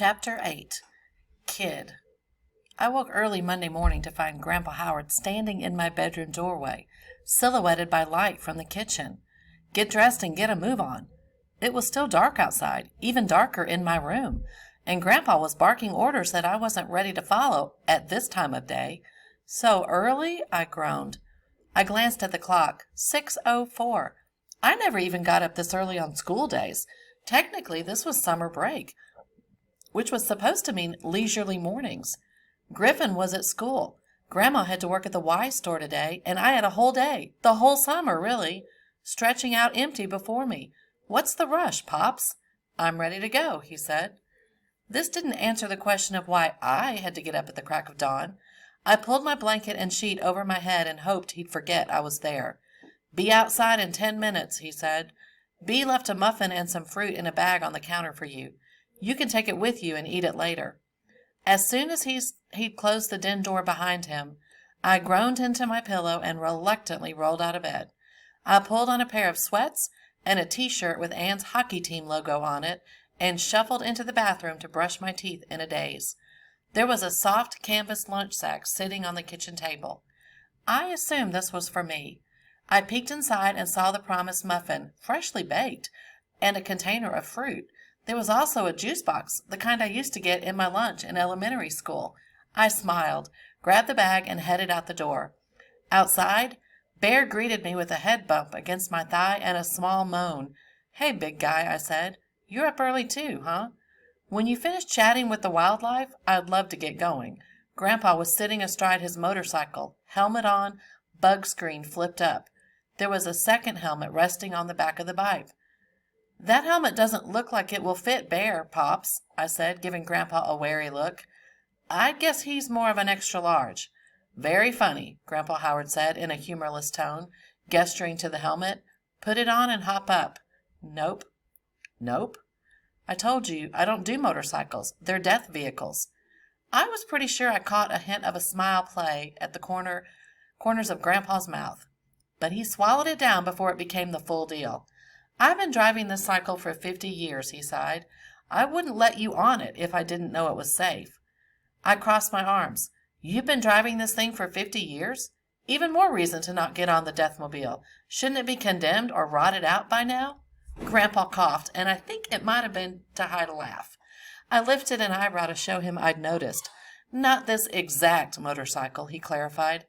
Chapter 8. Kid. I woke early Monday morning to find Grandpa Howard standing in my bedroom doorway, silhouetted by light from the kitchen. Get dressed and get a move on. It was still dark outside, even darker in my room, and Grandpa was barking orders that I wasn't ready to follow at this time of day. So early? I groaned. I glanced at the clock. 6:04. I never even got up this early on school days. Technically, this was summer break, which was supposed to mean leisurely mornings. Griffin was at school. Grandma had to work at the Y store today, and I had a whole day, the whole summer, really, stretching out empty before me. What's the rush, Pops? I'm ready to go, he said. This didn't answer the question of why I had to get up at the crack of dawn. I pulled my blanket and sheet over my head and hoped he'd forget I was there. Be outside in 10 minutes, he said. B left a muffin and some fruit in a bag on the counter for you. You can take it with you and eat it later. As soon as he'd closed the den door behind him, I groaned into my pillow and reluctantly rolled out of bed. I pulled on a pair of sweats and a t-shirt with Anne's hockey team logo on it and shuffled into the bathroom to brush my teeth in a daze. There was a soft canvas lunch sack sitting on the kitchen table. I assumed this was for me. I peeked inside and saw the promised muffin, freshly baked, and a container of fruit. There was also a juice box, the kind I used to get in my lunch in elementary school. I smiled, grabbed the bag, and headed out the door. Outside, Bear greeted me with a head bump against my thigh and a small moan. Hey, big guy, I said. You're up early too, huh? When you finish chatting with the wildlife, I'd love to get going. Grandpa was sitting astride his motorcycle, helmet on, bug screen flipped up. There was a second helmet resting on the back of the bike. That helmet doesn't look like it will fit Bear, Pops, I said, giving Grandpa a wary look. I guess he's more of an extra large. Very funny, Grandpa Howard said in a humorless tone, gesturing to the helmet. Put it on and hop up. Nope. Nope. I told you, I don't do motorcycles. They're death vehicles. I was pretty sure I caught a hint of a smile play at the corners of Grandpa's mouth, but he swallowed it down before it became the full deal. I've been driving this cycle for 50 years, he sighed. I wouldn't let you on it if I didn't know it was safe. I crossed my arms. You've been driving this thing for 50 years? Even more reason to not get on the Deathmobile. Shouldn't it be condemned or rotted out by now? Grandpa coughed, and I think it might have been to hide a laugh. I lifted an eyebrow to show him I'd noticed. Not this exact motorcycle, he clarified.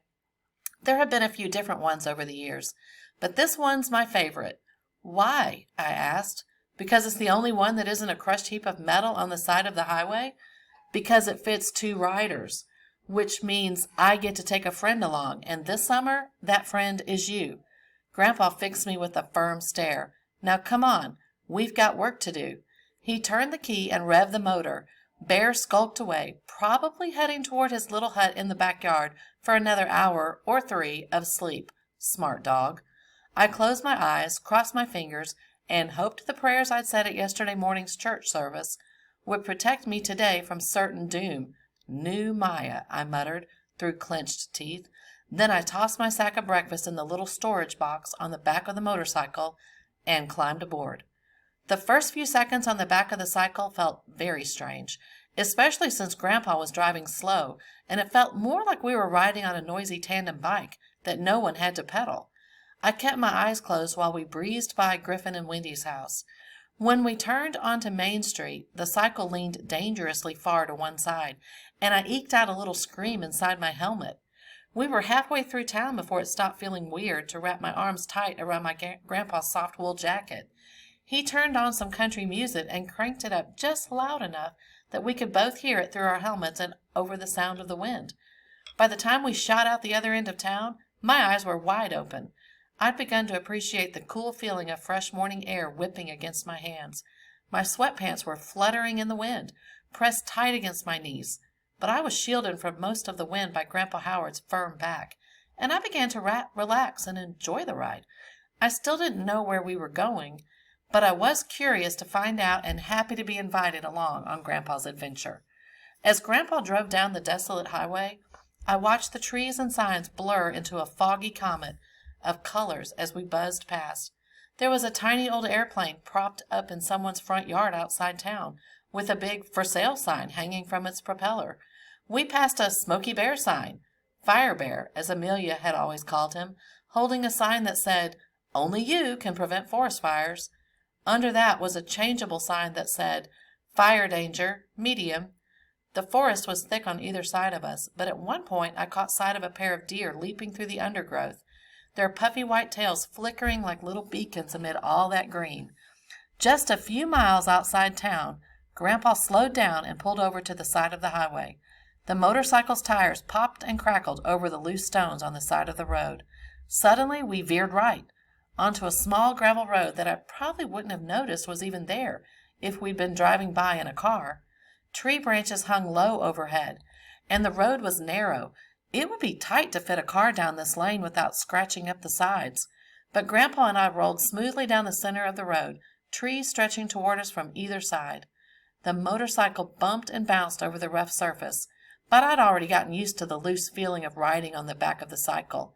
There have been a few different ones over the years, but this one's my favorite. Why? I asked. Because it's the only one that isn't a crushed heap of metal on the side of the highway? Because it fits 2 riders, which means I get to take a friend along, and this summer, that friend is you. Grandpa fixed me with a firm stare. Now come on, we've got work to do. He turned the key and revved the motor. Bear skulked away, probably heading toward his little hut in the backyard for another hour or 3 of sleep. Smart dog. I closed my eyes, crossed my fingers, and hoped the prayers I'd said at yesterday morning's church service would protect me today from certain doom. New Maya, I muttered through clenched teeth. Then I tossed my sack of breakfast in the little storage box on the back of the motorcycle and climbed aboard. The first few seconds on the back of the cycle felt very strange, especially since Grandpa was driving slow, and it felt more like we were riding on a noisy tandem bike that no one had to pedal. I kept my eyes closed while we breezed by Griffin and Wendy's house. When we turned onto Main Street, the cycle leaned dangerously far to one side, and I eked out a little scream inside my helmet. We were halfway through town before it stopped feeling weird to wrap my arms tight around my grandpa's soft wool jacket. He turned on some country music and cranked it up just loud enough that we could both hear it through our helmets and over the sound of the wind. By the time we shot out the other end of town, my eyes were wide open. I'd begun to appreciate the cool feeling of fresh morning air whipping against my hands. My sweatpants were fluttering in the wind, pressed tight against my knees, but I was shielded from most of the wind by Grandpa Howard's firm back, and I began to relax and enjoy the ride. I still didn't know where we were going, but I was curious to find out and happy to be invited along on Grandpa's adventure. As Grandpa drove down the desolate highway, I watched the trees and signs blur into a foggy comet of colors as we buzzed past. There was a tiny old airplane propped up in someone's front yard outside town, with a big "For Sale" sign hanging from its propeller. We passed a "Smoky Bear" sign, Fire Bear, as Amelia had always called him, holding a sign that said, "Only you can prevent forest fires." Under that was a changeable sign that said, "Fire Danger, Medium." The forest was thick on either side of us, but at one point I caught sight of a pair of deer leaping through the undergrowth, their puffy white tails flickering like little beacons amid all that green. Just a few miles outside town, Grandpa slowed down and pulled over to the side of the highway. The motorcycle's tires popped and crackled over the loose stones on the side of the road. Suddenly we veered right, onto a small gravel road that I probably wouldn't have noticed was even there if we'd been driving by in a car. Tree branches hung low overhead, and the road was narrow. It would be tight to fit a car down this lane without scratching up the sides. But Grandpa and I rolled smoothly down the center of the road, trees stretching toward us from either side. The motorcycle bumped and bounced over the rough surface, but I'd already gotten used to the loose feeling of riding on the back of the cycle.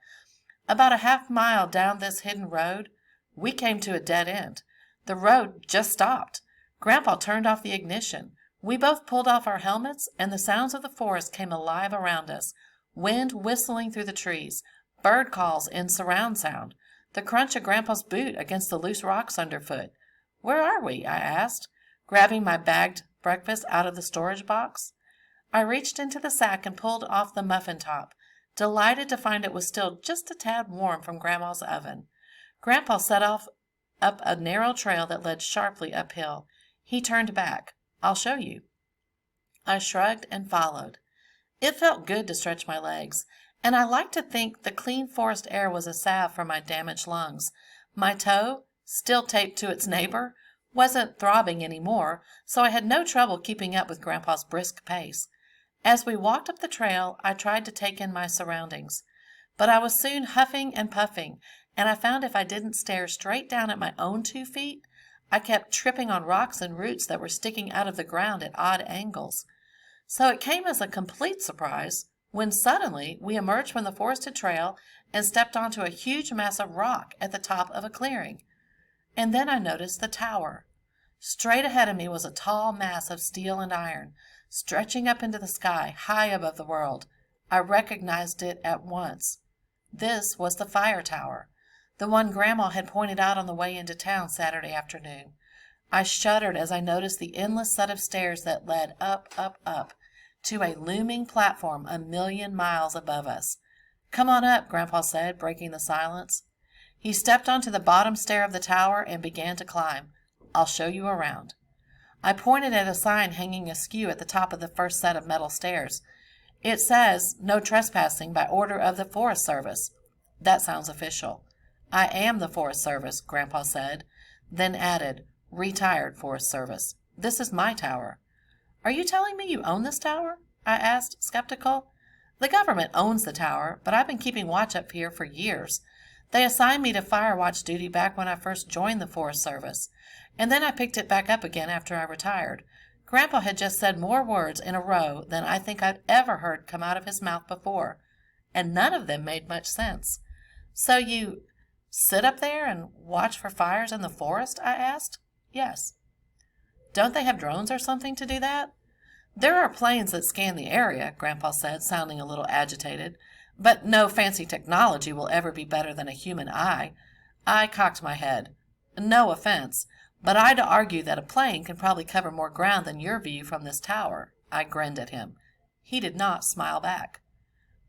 About a half-mile down this hidden road, we came to a dead end. The road just stopped. Grandpa turned off the ignition. We both pulled off our helmets, and the sounds of the forest came alive around us. Wind whistling through the trees, bird calls in surround sound, the crunch of Grandpa's boot against the loose rocks underfoot. "Where are we?" I asked, grabbing my bagged breakfast out of the storage box. I reached into the sack and pulled off the muffin top, delighted to find it was still just a tad warm from Grandma's oven. Grandpa set off up a narrow trail that led sharply uphill. He turned back. "I'll show you." I shrugged and followed. It felt good to stretch my legs, and I liked to think the clean forest air was a salve for my damaged lungs. My toe, still taped to its neighbor, wasn't throbbing any more, so I had no trouble keeping up with Grandpa's brisk pace. As we walked up the trail, I tried to take in my surroundings, but I was soon huffing and puffing, and I found if I didn't stare straight down at my own 2 feet, I kept tripping on rocks and roots that were sticking out of the ground at odd angles. So it came as a complete surprise when suddenly we emerged from the forested trail and stepped onto a huge mass of rock at the top of a clearing. And then I noticed the tower. Straight ahead of me was a tall mass of steel and iron, stretching up into the sky, high above the world. I recognized it at once. This was the fire tower, the one Grandma had pointed out on the way into town Saturday afternoon. I shuddered as I noticed the endless set of stairs that led up, up, up, to a looming platform 1,000,000 miles above us. "Come on up," Grandpa said, breaking the silence. He stepped onto the bottom stair of the tower and began to climb. "I'll show you around." I pointed at a sign hanging askew at the top of the first set of metal stairs. "It says, 'No trespassing by order of the Forest Service.'" That sounds official. "I am the Forest Service," Grandpa said, then added, "Retired Forest Service. This is my tower." "Are you telling me you own this tower?" I asked, skeptical. "The government owns the tower, but I've been keeping watch up here for years. They assigned me to fire watch duty back when I first joined the Forest Service, and then I picked it back up again after I retired." Grandpa had just said more words in a row than I think I'd ever heard come out of his mouth before, and none of them made much sense. "So you sit up there and watch for fires in the forest?" I asked. "Yes." "Don't they have drones or something to do that?" "There are planes that scan the area," Grandpa said, sounding a little agitated, "but no fancy technology will ever be better than a human eye." I cocked my head. "No offense, but I'd argue that a plane can probably cover more ground than your view from this tower." I grinned at him. He did not smile back.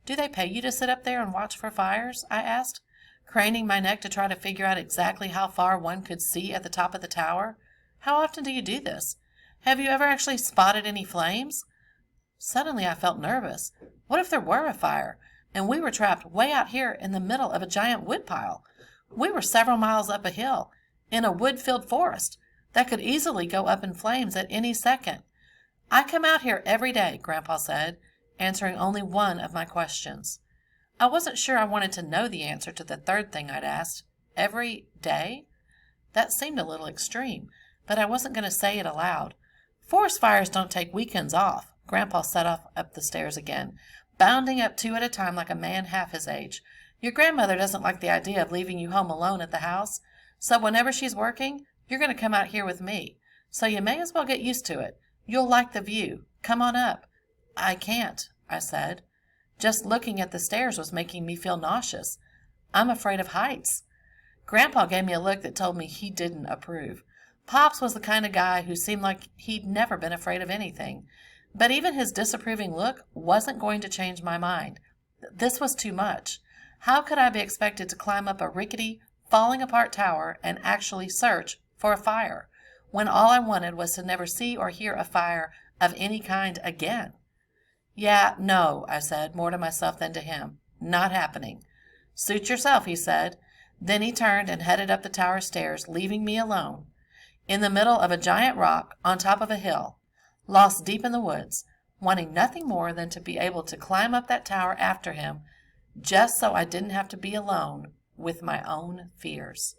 "Do they pay you to sit up there and watch for fires?" I asked, craning my neck to try to figure out exactly how far one could see at the top of the tower. "How often do you do this? Have you ever actually spotted any flames?" Suddenly I felt nervous. What if there were a fire, and we were trapped way out here in the middle of a giant woodpile? We were several miles up a hill, in a wood-filled forest, that could easily go up in flames at any second. "I come out here every day," Grandpa said, answering only one of my questions. I wasn't sure I wanted to know the answer to the third thing I'd asked. Every day? That seemed a little extreme, but I wasn't going to say it aloud. "Forest fires don't take weekends off." Grandpa set off up the stairs again, bounding up 2 at a time like a man half his age. "Your grandmother doesn't like the idea of leaving you home alone at the house, so whenever she's working, you're going to come out here with me. So you may as well get used to it. You'll like the view. Come on up." "I can't," I said. Just looking at the stairs was making me feel nauseous. I'm afraid of heights. Grandpa gave me a look that told me he didn't approve. Pops was the kind of guy who seemed like he'd never been afraid of anything. But even his disapproving look wasn't going to change my mind. This was too much. How could I be expected to climb up a rickety, falling apart tower and actually search for a fire, when all I wanted was to never see or hear a fire of any kind again? "Yeah, no," I said, more to myself than to him. "Not happening." "Suit yourself," he said. Then he turned and headed up the tower stairs, leaving me alone, in the middle of a giant rock on top of a hill, lost deep in the woods, wanting nothing more than to be able to climb up that tower after him, just so I didn't have to be alone with my own fears.